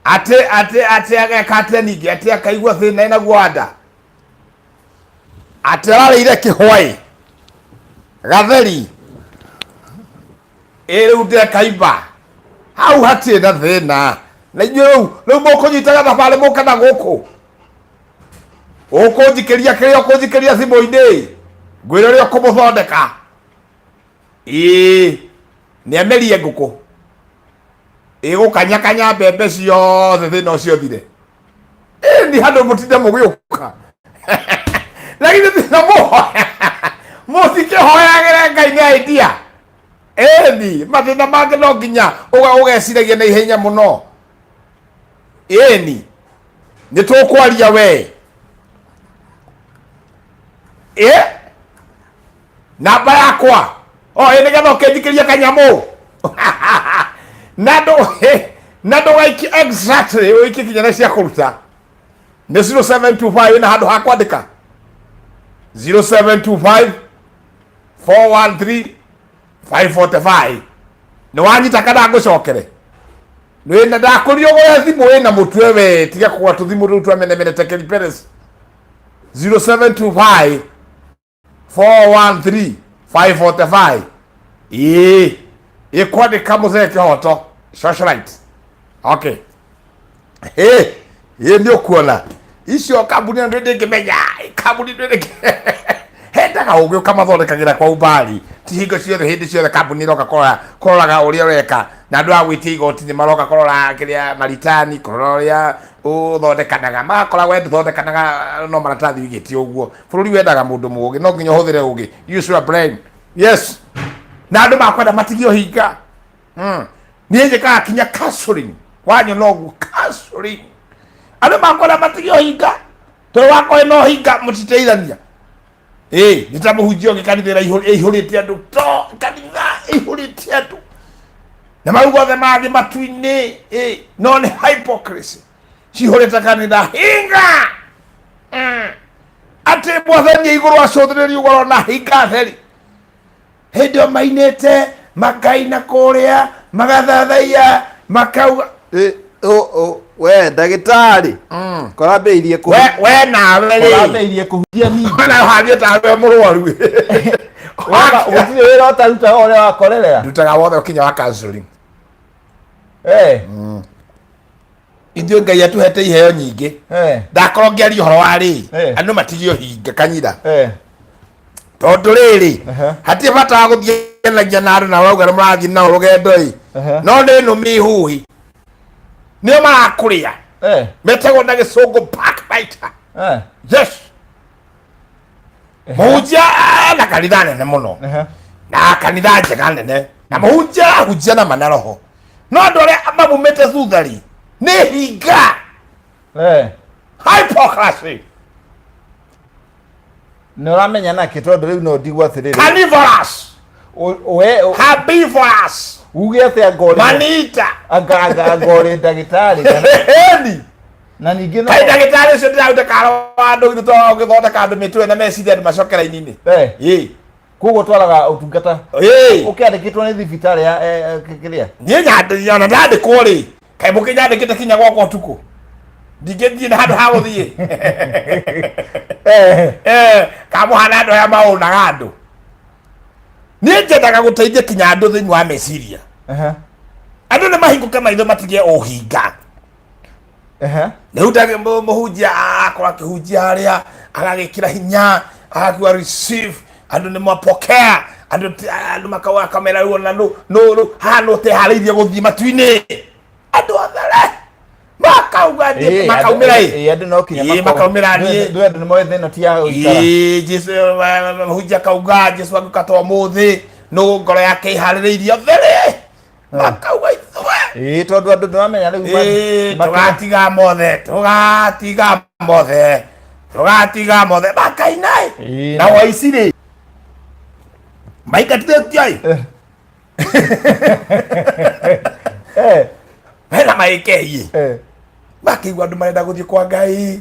ate agekate ningi ate akaigua thina ina gwanda ate ararire kihwai gatheri rude kaimba hau hatie na thina na inyuĩ rĩu mũkũnyitaga thabarĩ mũke na gũkũ ũkũnjikĩria kĩrĩa ũkũnjikĩria thimũ-inĩ ngwĩra ũrĩa ũkũmũthondeka nĩamerie ngũkũ ĩgũkanyakanya mbembe ciothe thĩna ũcio thire ni handũ mũtinde mũgĩũka lakini thĩna mũhoya mũtikĩhoyagĩre Ngai nĩ idea ni mathĩna mangĩ no nginya ũgeciragia na ihenya mũno ni nĩtũkwaria we namba yakwa nĩgetha ũkĩnjikĩria kanyamũ na ndũgaiki exactly ũikie kinyana cia kũruta nĩ 0725 na handũ ha kwandĩka 0725 413 545 nĩ wanyita kana ngũcokere nĩ ndakũrio gwe thimũ wĩna mũtwe we tiga kũgwa tũthimũ rĩu twamenemenete Keriperes 0725 413 545 kwandĩka mũthee Kihoto socialite okay nĩ ũkuona icio kambuni nĩ ndĩngĩmenya kambuni nĩ hendaga ũgĩ ũkamathondekagĩra kwa umbari ti hingo ciothe hĩndĩ ciothe kambuni iroka kũroraga ũrĩa ũreka na andũ a gwĩtia igoti nĩ maroka kũrora kĩrĩa maritani kũrora ũrĩa ũthondekanaga makora we ndũthondekanaga no maratathi wĩgĩtie ũguo bũrũri wendaga mũndũ mũgĩ no nginya ũhũthĩre ũgĩ use your brain yes na andũ makwenda matigio hinga niĩ njĩkaga kinya counseling wanyona ũguo counseling andũ makwenda matigio hinga tondũ wakwa no hinga mũtiteithania nitamũhunjia ũngĩ kanithĩra ihũrĩte andũ to kanitha ihũrĩte andũ na marugo othe mangĩ matu-inĩ no nĩ hypocrisy cihũrĩte kanitha hinga atĩ mwathani igũrũ acũthĩrĩria ũgoro na hinga theri hĩndĩ o mainĩte makaina kũrĩa magathathaia makauga we ndagĩtarĩ korambĩirie we nawe korambĩirie kũhunjia ningĩ na haria tawe mũrwaru gũtirĩ wĩra ũtarutaga ũrĩa wakorerera ndutaga wothe ũkinya wa counseling ithuĩ Ngai atũhete iheo nyingĩ ndakorwo ngĩaria ũhoro wa rĩ andũ matigio hinga kanyira tondũ rĩrĩ hatirĩ bata wa gũthianagia na andũ na wauga nĩ mũrathiĩ nao rũgendo no nĩ nũmĩ huhi nĩo marakũrĩa metagwo na gĩcũngũ backbiter yes mũhunjia na kanitha nene mũno na kanitha njega nene na mũhunjia hunjia na manaroho no andũ arĩa mamumĩte thuthari nĩ hinga hypocrisy nĩ ũramenya nakĩ tondũ rĩu no ndigwo atĩrĩrĩ carnivorous herbivorous uge atĩa ngore manita ngore ndagĩtarĩ na ningĩ no ndagĩtarĩ ũcio ndĩraruta karo andũ gĩtũ gĩthondeka andũ mĩtwe na meciria andũ macokera-inĩ koguo twaraga ũtungata ũkĩandĩkĩtwo nĩ thibitarĩ ya kĩrĩa niĩ nyandĩkĩona ndandĩkwo rĩ kaĩ mũkĩnyandĩkĩte kinya gwakwa ũtukũ ndingĩthiĩ na handũ ha gũthiĩ kamũhana andũ aya maũnaga andũ niĩ njendaga gũteithia kinya andũ thĩinĩ wa meciria andũ nĩ mahingũke maitho matige ũhinga rĩu mũhunjia akorwo akĩhunjia harĩa agagĩkĩra hinya agakiuga receive andũ nĩ mapokea andũ makauga kamera rĩu ona haha no teharĩirie gũthiĩ matu-inĩ andũ othe makauga makaumĩra andũ no kinya makaumĩra andũ nĩ moĩ thĩno ti ya gũikara Jesu mũhunjia kauga Jesu agĩũkata ũmũthĩ no ngoro yake iharĩrĩirie othe makauga ithuĩ tondũ andũ nĩmamenya rĩu tũgatiga mothe makaina na waici rĩ maingatithĩtio hena maĩkeiĩ makĩigua andũ marenda gũthiĩ kwa Ngai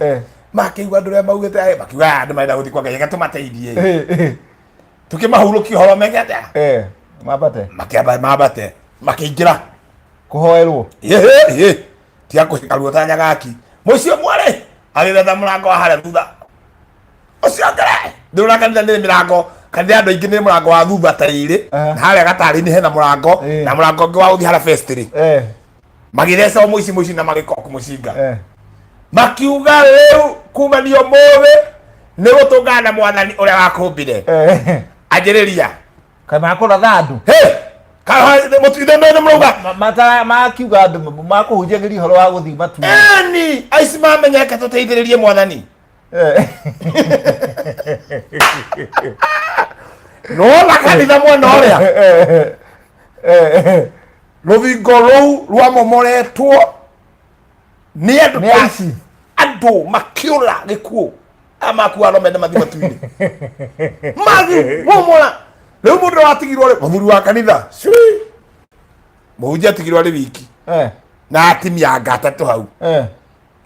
makĩigua andũ arĩa maugĩte makiuga andũ marenda gũthiĩ kwa Ngai reke tũmateithie tũkĩmahurũkia ũhoro megete mambate makĩamba mambate makĩingĩra kũhoerwo tia kucikaruo ta nyagaki mucio mware agitha murango wa haria thutha ucio ngere ndura kanitha ni mirango kanitha andu aingi ni murango wa thutha ta iri na haria gatari-ini hena murango na murango ungi wa uthi haria festiri magitheca muici na magikoka kumucinga makiuga riu kumanio muthi ni gutungana na mwathani uria wakumbire anjiriria kana akora thandu mutithemene muruga mata makiuga andu makuhunjagiria horo wa guthi matu ni aici mamenyeke tuteithiririe mwathani no la kanitha mwena uria ruthingo ruu rwa momoretwo ni andu makiura gikuo amakuwa no mende mathi matu-ini magi momora riu mundu watigirwo ri muthuri wa kanitha muhunjia atigirwo ri wiki na atimia ngatatu hau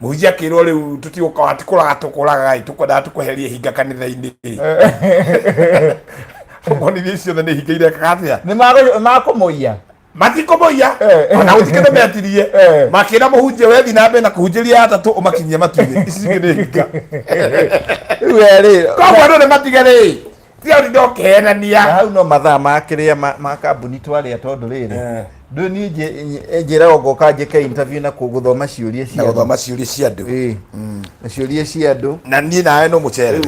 muhunjia akirwo riu tutiguka watikuraga tukuraga tukwendaga tukuherie hinga kanitha-ini onithie ciothe ni hinga irekaga ni makumuia matikomoia ona utikene metirie makira muhunjia wethi na mbere na kuhunjiria atatu umakinyie matu-ini ici ngi hinga weri kwa ndo ni matigari tia ndo kenania hau no mathaa makiria ma kambuni twaria tondu riri ndu ni njira ngoka njike interview na kuguthoma ciuria cia guthoma ciuria cia andu ciuria cia andu na ni nawe no mucere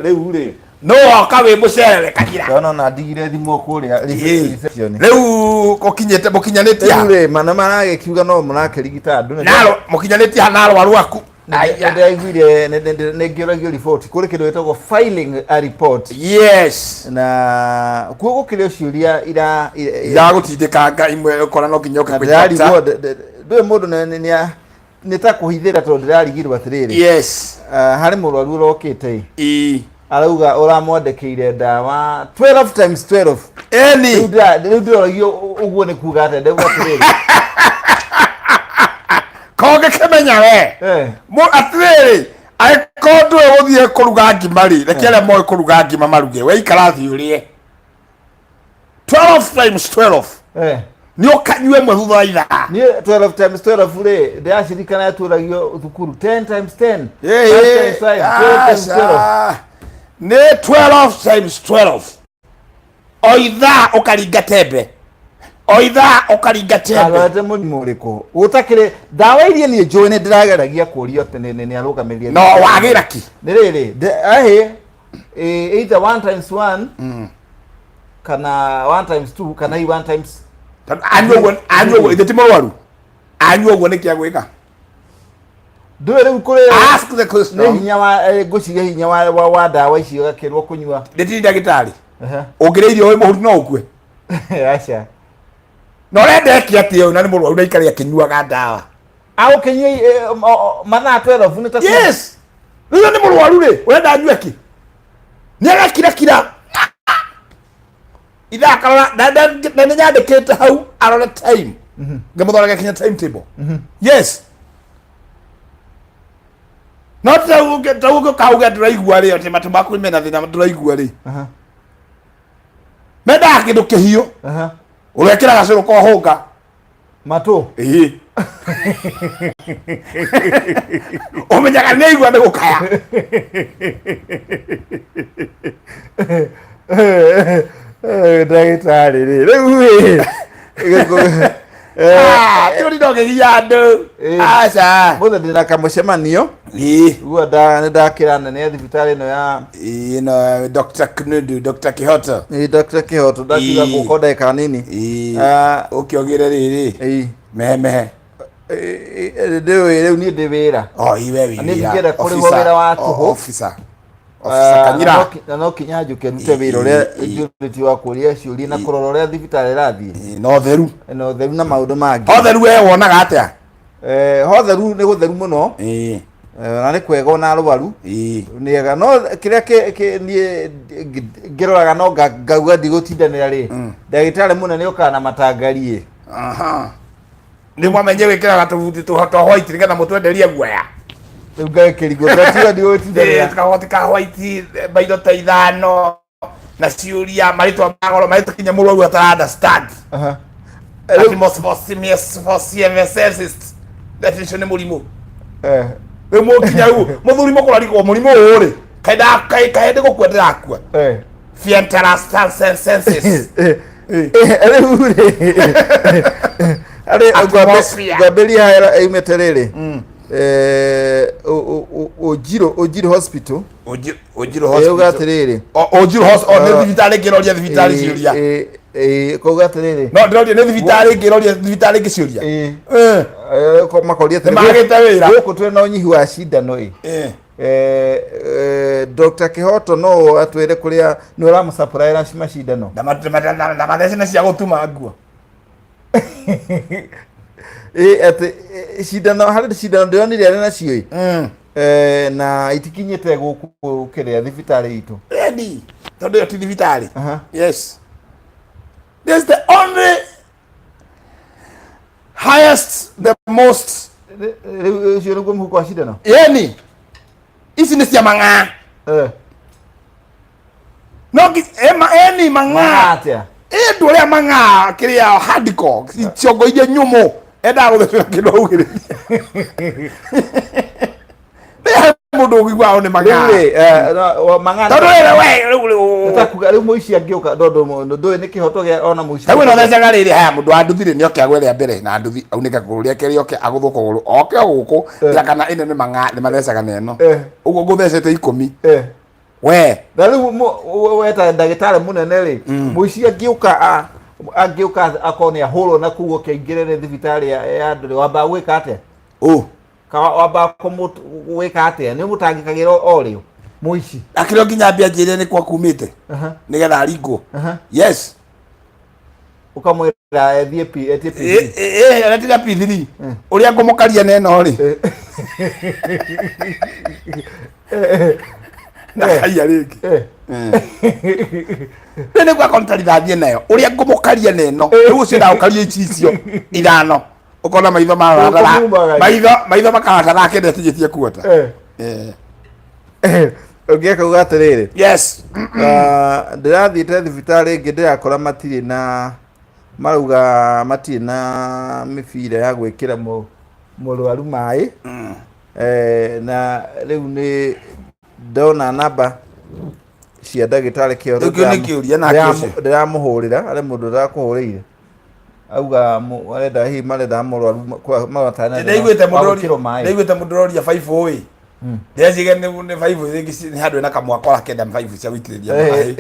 riu ri no oka wi mucere kagira no na ndigire thimu kuria reception riu ukinyete mukinyanitia riu ri mana maragikiuga no murakirigita andu nalo mukinyanitia nalo arwaku ndaiguire ningiragio report kuri kindu gitagwo filing a report yes na kuo gukire ciuria ira gutindikanga imwe ukora no kinyoka kwita ndwe mundu ni ta kuhithira tondu ndirarigirwo atiriri yes hari murwaru urokite arauga uramwandikiire ndawa 12 times 12 riu ndiroragio uguo ni kuga ati ndauga atiriri koge kemenya we mo atiriri aikondo guthie kuruga ngima ri rekiaria moe kuruga ngima maruge we ikara thiurie 12 times 12 ni ukanyue mwe thutha itha ni 12 times 12 ri ndiacirikana yaturagio thukuru 10 times 10 12 times 12 ni 12 times 12 oitha ukaringa tembe oitha ukaringa tembe alate munimu uriku utakire dawa iria ni njoi ndirageragia kurio tene ni arugamiria no wagira ki ni riri either 1 times 1 kana 1 times 2 kana 1 times anyo ithiti morwaru anyo ni kia gwika ndwere ukure ask the question ni hinya wa guciria hinya wa dawa icio gakirwo kunywa nditi ndagitari ungireirio we muhuru no ukue acha no rende kiatio na ni morwaru ndaikaria kinyuaga dawa au kinyui mathaa 12 ni ta yes riu ni morwaru ri urenda anyue ki ni agakira ithakara na ni nyandikite hau arore time ngamuthorega kinya timetable yes not tauge kauga ndiraigua ri ati matu maku mena thina ndiraigua ri menda kindu kihio urekira gacuru ko hunga matu umenyaga ni igua ni gukaya ndagitari ri riu turi ndogeria andu aca muthe ndina kamucemanio guo ndakira nene thibitari no ya no Dr. Knudu Dr. Kihoto Dr. Kihoto ndakiga guko ndeka nini ukiogire riri mehe riu ni ndi wira iwe wira ni ndigera kuri wira wa tuhu officer kanyira no kinya njuke rute wira uria unity wa kuria ciuria na kurora uria thibitari rathie no theru na maundu mangi theru we wonaga atia theru ni gutheru muno na ni kwega ona arwaru niega no kiria ni ngiroraga no ngauga ndigutindanira ri ndagitari munene ukana matangarie ni mwamenye wikiraga tubuti tuhoto white nigetha mutwenderie guoya riu ngakirigo tatiga ndigutindanira tukahotika white baitho ta ithano na ciuria maritwa magoro maritwa kinya murwaru atara understand most for CMSS definition ni murimu we mo kinya u muthuri mukurari ko murimu uri kaida gukwendera akua senses ale gwabelia hera imeterere Ojiro hospital Ojiro hospital ugaterere Ojiro hospital ne vitale geroria vitale ciuria ko ugaterere no ndiro ne vitale geroria vitale giciuria ko makoria tere magete wira guku twe no nyihi wa cindano Dr. Kihoto no atwere kuria no ra musupply ra cindano na mathece cia gutuma nguo ate cindano hari cindano ndionire na cio na itikinyete guku kiria thibitari itu ready tondu yo ti thibitari yes this is the only highest the most cio ngo muko wa cindano yani ici ni cia mang'a no eni mang'a atia nduria mang'a kiria hardcore ciongo iria nyumu enda guthira kindu ugire mundu ugigwa one mang'a mang'a tondu we takuga riu muici angiuka ndondo ndu ni Kihoto gia ona muici tawe no thecaga riri haya mundu wa nduthire ni oke agwe ria mbere na nduthi aunike kuguru ria keri oke aguthu kuguru oke guku ya kana ino ni mang'a ni mathecaga neno uguo nguthecete 10 we na riu weta ndagitari munene ri muici angiuka akoni aholo na kugo keingirere thibitari ya nduri wamba gwika atia ka wamba kumwika atia ni mutangikagira orio muici akiro nginya mbia njire ni kwa kumite nigetha aringo yes ukamwira thie etp anatiga p3 uria ngumukaria neno ri aya riki nene kwa kontari nayo uria ngumukaria neno riu ucio ndaukaria icio ithano ukona maitho maitho makahata kende tijitie kuota ogieka ugaterere yes ndirathiite thibitari ingi ndirakora matiri na marauga matiri na mibira ya gwikira murwaru mai na riu ni ndona namba cia ndagitari Kihoto ndiramuhurira ari mundu ndirakuhurire auga arenda hi marenda murwaru kwa mawatana ndaiguite mundu roria 5 ndeciga ni 5 ringi ni handu na kamwakora kenda 5 cia gwitiriria mai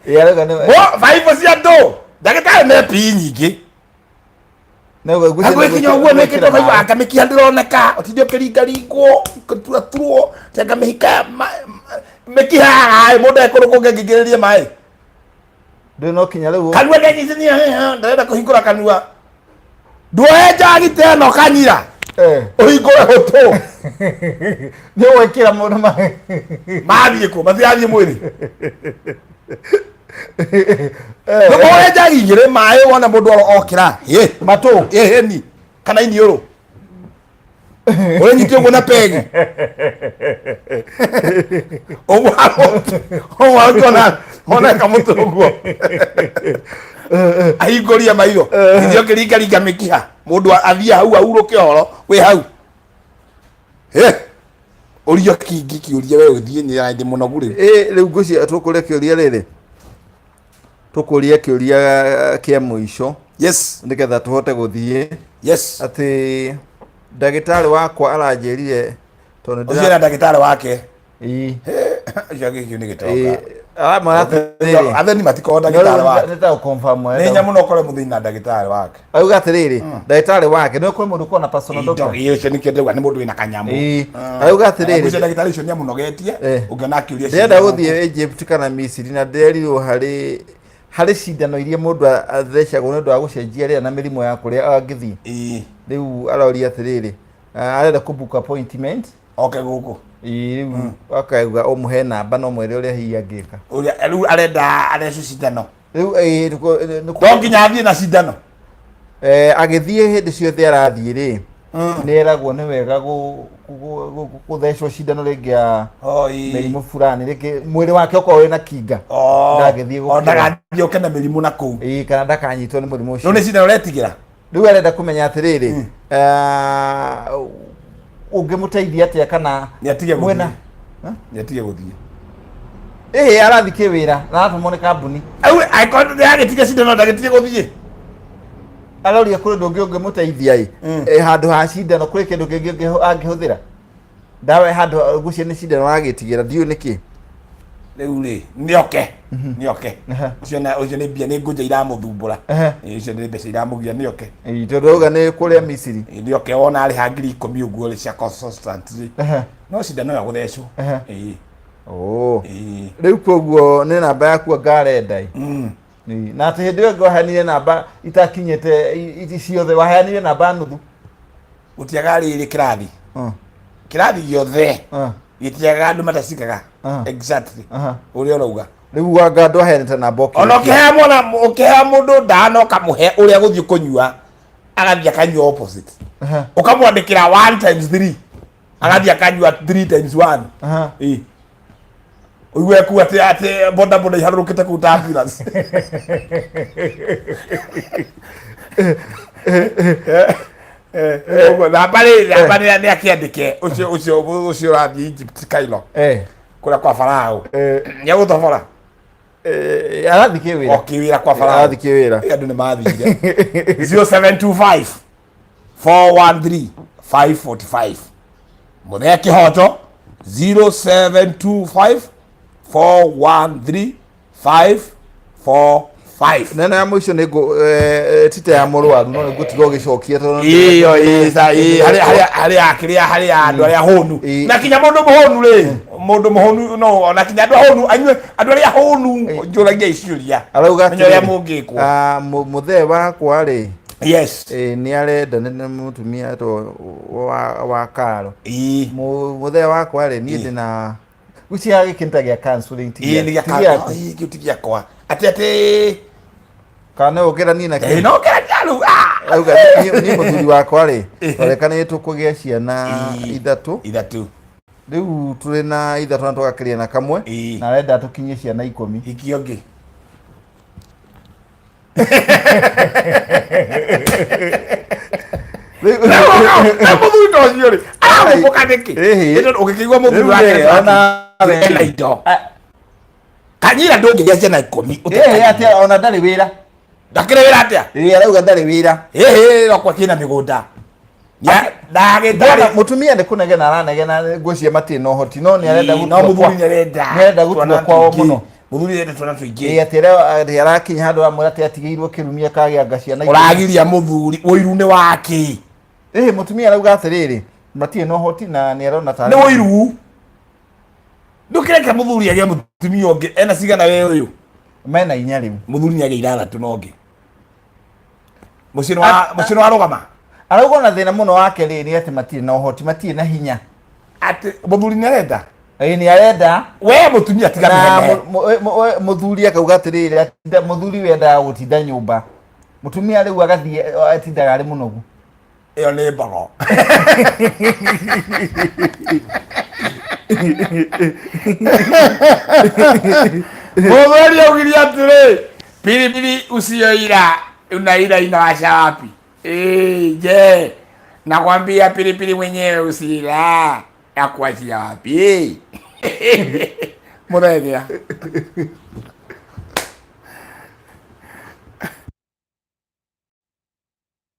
yarega ni 5 cia ndo ndagitari me pi nyingi agwe kinyo guo mekito 5 akamikia ndironeka otindio kiringaringwo tuo tanga mehika mekiha mundu ekuruko ngingiririe mai ndino kinya riu kanua ngenyithia ndarenda kuhingura kanua ndueja giteno kanyira uhingure hoto ni wekira mundu mathie ku mathiathie mwiri ndueja gingire mai wona mundu okira matu ni kana iniuru ore nyitio ngona pegi ona kamutuguo ahingoria maitho ndio kiringa mikiha mundu athia hau auruke horo we hau urio kingi kiuria we uthie ni ndi munogu riu ngucia tukuria kiuria riri tukuria kiuria kia muico yes niketha tuhote guthie yes ati ndagitari wakwa aranjirire tondu ndira ndagitari wake jage kiu ni gitoka atheni matiko ndagitari wake nita confirm ni nyamu no kore muthina ndagitari wake auga atiriri ndagitari wake no kore mundu kona personal doctor iyo ni kende ni mundu wina kanyamu auga atiriri ndagitari ucio nyamu nogetie ungiona kiuria ndenda guthie Egypt kana Misiri na nderirwo hari cindano iria mundu athecagwo ni undu wa gucenjia ria na mirimo ya kuria angithii riu aroria atiriri arenda kubook appointment guku riu akauga umuhe namba no mwere uria hi angika uria riu arenda arecu cindano riu no nginya athie na cindano agithie hindi ciothe arathie ri ni eragwo ni wega guthecwo cindano ringi ya mirimu fulani ringi mwiri wake ukorwo na kinga ndagithie ndagathie ukena mirimu na kuu kana ndakanyitwo ni murimu ucio no ni cindano uretigira riu arenda kumenya atiriri ungimuteithia atia kana mwena niatige guthie arathike wira na atumone kambuni au aikonde agetige cindano ndagetige guthie aloria kuri ndungi ungimuteithia handu ha cindano kuri kindu kingi angihuthira ndawe handu gucie ni cindano agitigira ndiu niki riu ri nioke ciona ucio ni bia ni nguja iramuthumbura icio ni mbeca iramugia nioke tondu uga ni kuria Misiri nioke wona ari ha 10,000 uguo ri cia constant no cindano ya guthecwo riu koguo ni namba yaku ngarenda na ati hindi yo ngohanire namba itakinyete ciothe waheanire namba nuthu gutiaga riri kirathi giothe gitiaga andu matacikaga exactly uria urauga riu wanga ndwahenete namba ona ukihea mundu ndano kamuhe uria guthii kunyua agathii akanyua opposite ukamwandikira 1 times 3 agathii akanyua 3 times 1 uwe ku ati boda iharurukite ku ambulance na bale ni akiandike ucio rathi Egypt Cairo kula kwa Farao ya gutobora arathike wira okiwira kwa Farao arathike wira andu ni mathire 0725 413 545 muthee kihoto 0725 413 545 nena ya mwisho ni tite ya murwaru no gutiga ugicokia tondu iyo hari akiria hari andu aria honu na kinya mundu muhonu no na kinya andu honu anywe andu aria honu njuragia iciuria arauga ya mungikwa muthee wakwa ri yes ni arenda nene mutumia to wa karo muthee wakwa ri ni ndina ucia gikinta gia counseling tigia kwa ati kana ukira ni na ki no kira jalu auga ni muthuri wakwa ri orekana tukugia ciana ithatu riu turi na ithatu na tugakiria na kamwe na arenda tukinyie ciana 10 ikiongi muthuri tocio ri mukandiki ukikigwa muthuri wake ona indo kanyira ndungiria ciana 10 ati ona ndari wira ndakire wira atia arauga ndari wira okwa kina migunda ndagitari mutumia ndi kunegena aranegena ngucie mati no hoti no ni arenda no muthuri ni arenda gutua kwao muno muthuri renda twana tuingi atire arakinya handu amwe ati atigirwo kirumia kagia ngaciana uragiria muthuri uiru ni waki mutumia arauga atiriri mati no hoti na ni arona ta ni uiru ndukireka muthuri agia mutumia onge ena cigana we uyu mena inya riu muthuri ni agia 6 nonge mucino wa rugama arauga na thina muno wake riri ati mati no hoti mati na hinya ati muthuri ni arenda ni arenda we mutumia tigana muthuri akauga atiriri muthuri wenda gutinda nyumba mutumia riu agathie atindaga ari munogu iyo ni mbogo muthuri augire atiri pilipili usioira unaira inawasha wapi je nakwambia pilipili mwenyewe usila ya kuachia wapi muthenya